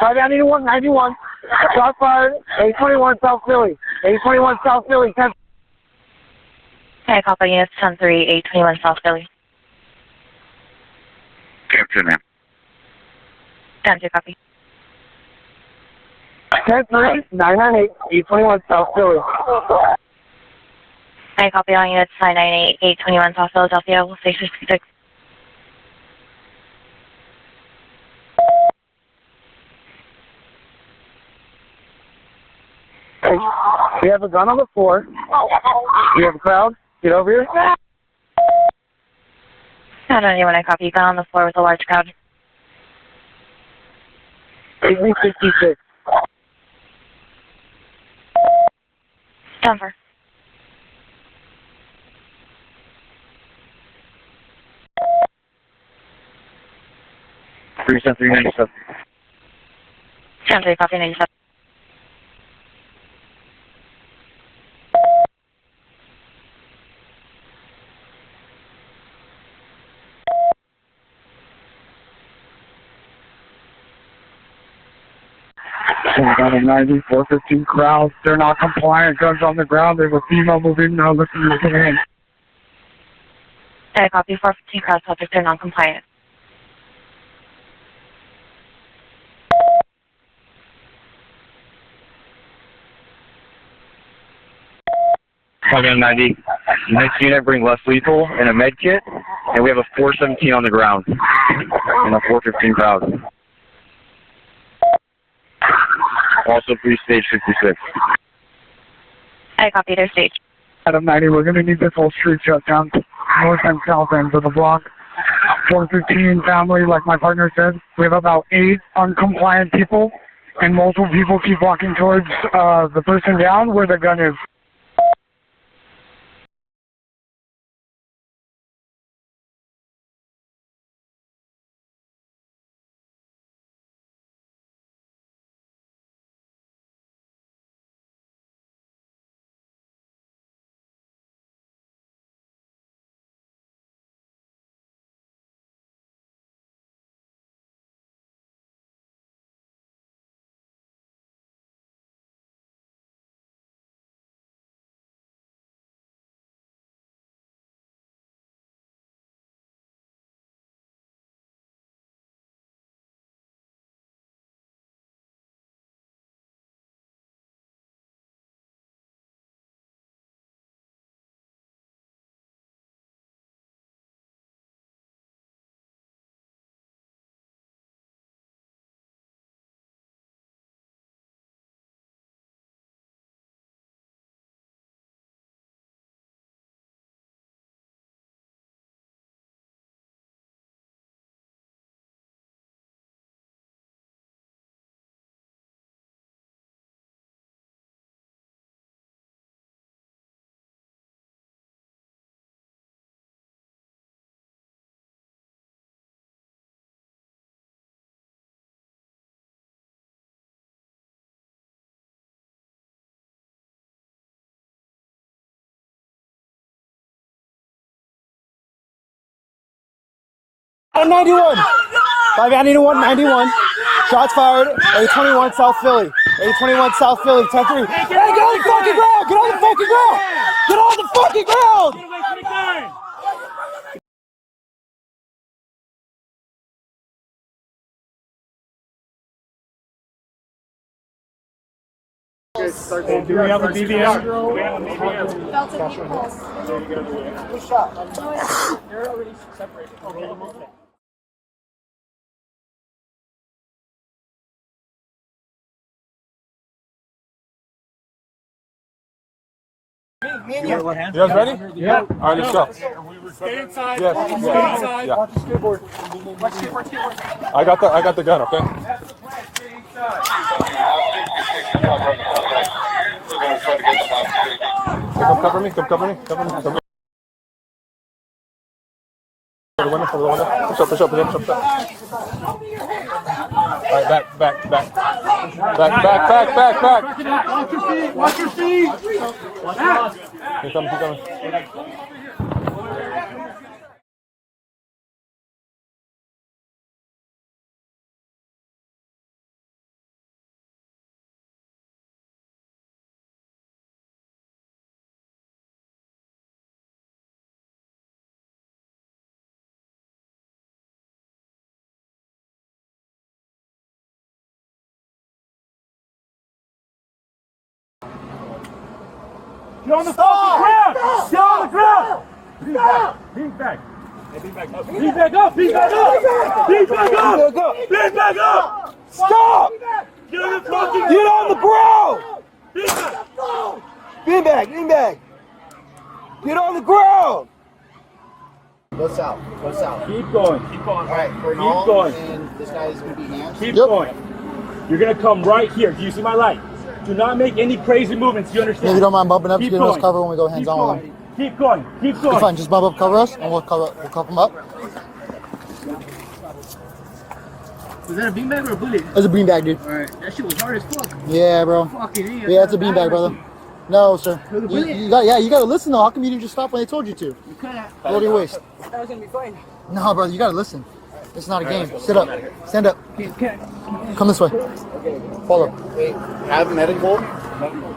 591, 91. Shot fired. 821 South Philly. 821 South Philly. 10. Okay, copy units 10-3, 821 South Philly. Captain, ma'am. 10-2, copy. 10-3, 998, 821 South Philly. Okay, copy all units 998, 821 South Philadelphia. We'll stay 66. We have a gun on the floor. We have a crowd. Get over here. I don't know when I copy. You got on the floor with a large crowd. 1866. Denver. Three 397. 10-3, copy 97. Got a 90, 415 crowd. They're not compliant. Guns on the ground. There's a female moving now. Looking to get in. Okay, copy 415 crowd subjects are non-compliant. Copy 90. Next unit, bring less lethal and a med kit. And we have a 417 on the ground. And a 415 crowd. Also, please stage 56. Okay, copy their stage. Adam 90, we're going to need this whole street shut down. North and south ends of the block. 415 family, like my partner said. We have about 8 uncompliant people. And multiple people keep walking towards the person down where the gun is. On 91. 591, 91. Shots fired. 821 South Philly. 821 South Philly. 10-3. Hey, get on the fucking ground! Get on the fucking ground! Get on the fucking ground! Get away from the gun! Do we have a BBM? Do we have a BBM? Good shot. You're already separated. Okay. Me and you. You guys ready? Yeah. All right, let's go. Stay inside. Yes. Stay inside. Yeah. Watch the skateboard. Watch skateboard. I got the gun. Okay. Come cover me. Come cover me. Cover me. Cover me. For the window. For the window. Push up. All right, back. Watch your feet. Watch your feet. Keep coming. Get on the fucking ground! Get on the ground! Beat back! Beat back up! Beat back up! Beat back up! Beat back up! Beat back up! Stop! Get on the fucking Get on the ground! Beat back! Beanbag, beanbag! Get on the ground! Go south. Go south. Keep going. Keep going. All right, we're Keep all, going. and this guy is going to be hands. Keep going. You're gonna come right here. Do you see my light? Do not make any crazy movements. You understand? If you don't mind bumping up, just Keep giving us going. cover when we go hands Keep on going. with them. Keep going. Keep going. It's fine, just bump up, cover us, and we'll cuff them up. Was that a beanbag or a bullet? It's a beanbag, dude. Alright, that shit was hard as fuck. Yeah, bro. Fucking idiot. Yeah, it's a beanbag, brother. No, sir. Was it a bullet? You gotta listen though. How come you didn't just stop when they told you to? You could have. Load your waist. That was going to be fine. No, brother, you gotta listen. It's not a game. Sit up. Stand up. Come this way. Follow. Wait, have medical.